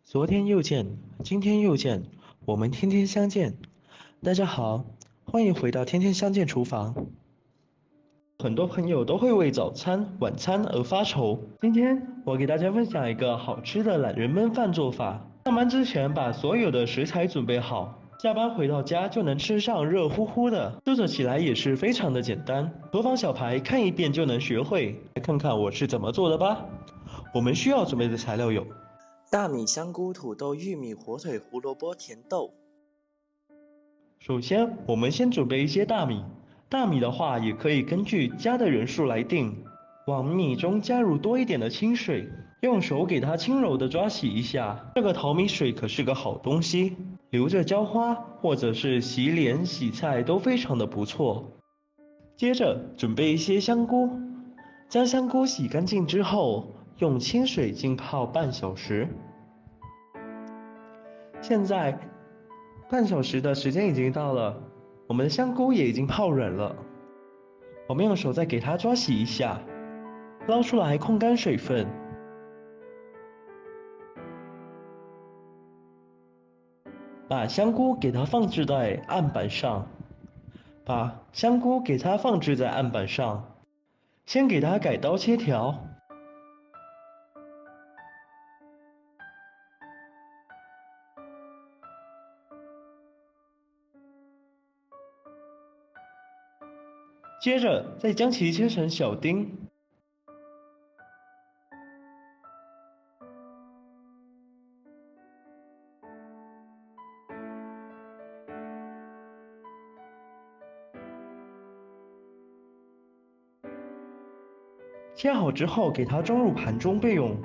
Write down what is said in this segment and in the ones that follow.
昨天又见，今天又见，我们天天相见。大家好，欢迎回到天天相见厨房。很多朋友都会为早餐、晚餐而发愁。今天我给大家分享一个好吃的懒人焖饭做法。上班之前把所有的食材准备好，下班回到家就能吃上热乎乎的，做着起来也是非常的简单。厨房小白看一遍就能学会，来看看我是怎么做的吧。我们需要准备的材料有大米、香菇、土豆、玉米、火腿、胡萝卜、甜豆。首先，我们先准备一些大米。大米的话，也可以根据加的人数来定。往米中加入多一点的清水，用手给它轻柔的抓洗一下。这个淘米水可是个好东西，留着浇花或者是洗脸、洗菜都非常的不错。接着准备一些香菇，将香菇洗干净之后，用清水浸泡半小时。现在半小时的时间已经到了，我们的香菇也已经泡软了。我们用手再给它抓洗一下，捞出来控干水分。把香菇给它放置在案板上，先给它改刀切条。接着再将其切成小丁，切好之后给它装入盘中备用。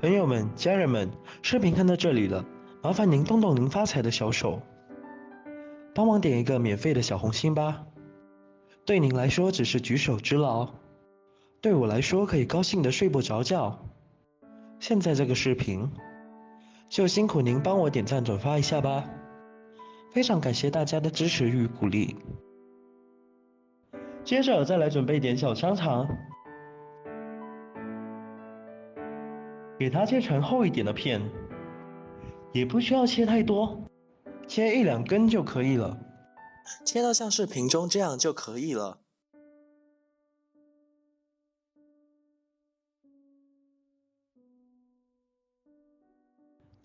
朋友们、家人们，视频看到这里了，麻烦您动动您发财的小手，帮忙点一个免费的小红心吧。对您来说只是举手之劳，对我来说可以高兴的睡不着觉。现在这个视频，就辛苦您帮我点赞转发一下吧，非常感谢大家的支持与鼓励。接着再来准备点小香肠，给它切成厚一点的片，也不需要切太多，切一两根就可以了，切到像视频中这样就可以了。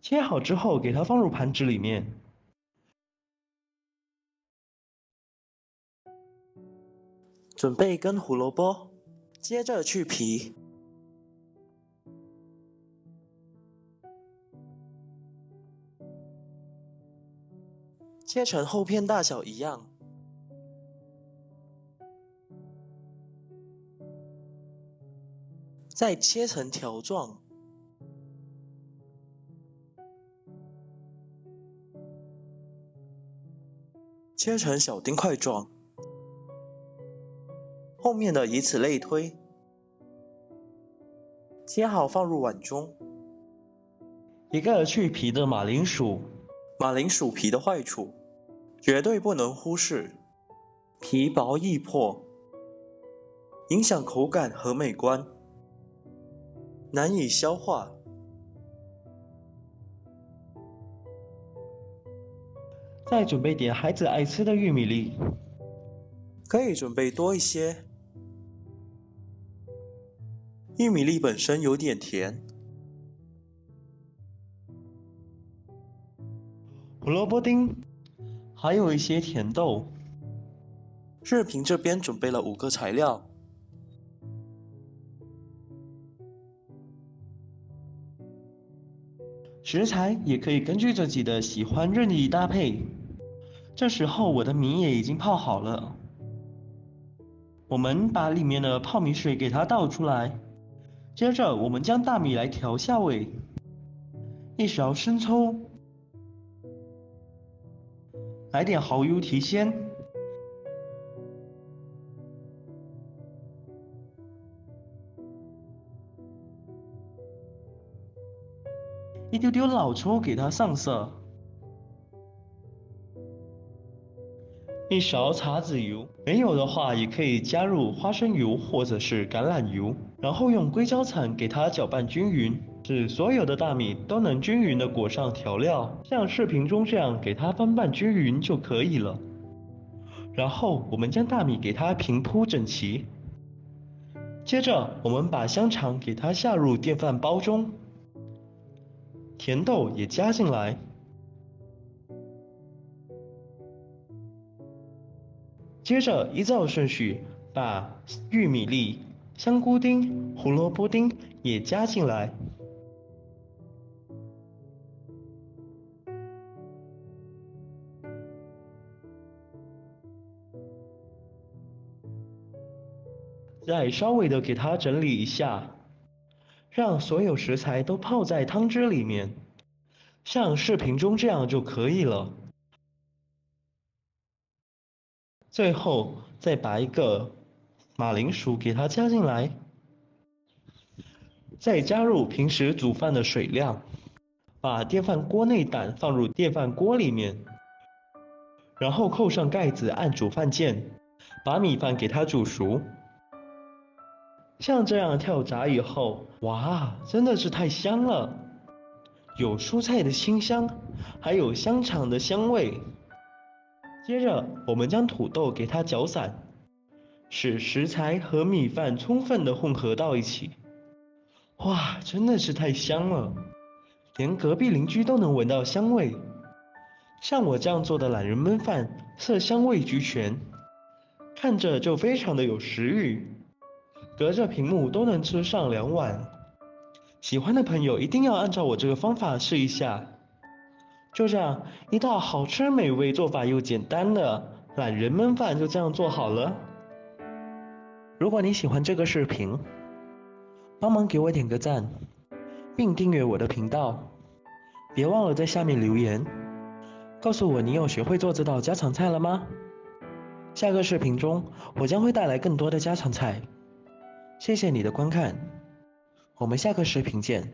切好之后给它放入盘子里面，准备一根胡萝卜，接着去皮，切成厚片大小一样，再切成条状，切成小丁块状，后面的以此类推。切好放入碗中。一个去皮的马铃薯，马铃薯皮的坏处，绝对不能忽视，皮薄易破，影响口感和美观，难以消化。再准备点孩子爱吃的玉米粒，可以准备多一些。玉米粒本身有点甜。胡萝卜丁，还有一些甜豆。视频这边准备了5个材料。食材也可以根据自己的喜欢任意搭配。这时候我的米也已经泡好了，我们把里面的泡米水给它倒出来。接着我们将大米来调下味，一勺生抽，来点蚝油提鲜，一丢丢老抽给它上色，一勺茶籽油，没有的话也可以加入花生油或者是橄榄油。然后用硅胶铲给它搅拌均匀，使所有的大米都能均匀地裹上调料，像视频中这样给它翻拌均匀就可以了。然后我们将大米给它平铺整齐，接着我们把香肠给它下入电饭煲中，甜豆也加进来。接着依照顺序把玉米粒、香菇丁、胡萝卜丁也加进来。再稍微的给它整理一下，让所有食材都泡在汤汁里面，像视频中这样就可以了。最后再把一个马铃薯给它加进来，再加入平时煮饭的水量，把电饭锅内胆放入电饭锅里面，然后扣上盖子按煮饭键，把米饭给它煮熟。像这样跳闸以后，哇，真的是太香了！有蔬菜的清香，还有香肠的香味。接着，我们将土豆给它搅散，使食材和米饭充分的混合到一起。哇，真的是太香了，连隔壁邻居都能闻到香味。像我这样做的懒人焖饭，色香味俱全，看着就非常的有食欲，隔着屏幕都能吃上2碗。喜欢的朋友一定要按照我这个方法试一下。就这样，一道好吃美味、做法又简单的懒人焖饭就这样做好了。如果你喜欢这个视频，帮忙给我点个赞，并订阅我的频道。别忘了在下面留言，告诉我你有学会做这道家常菜了吗？下个视频中，我将会带来更多的家常菜。谢谢你的观看，我们下个视频见。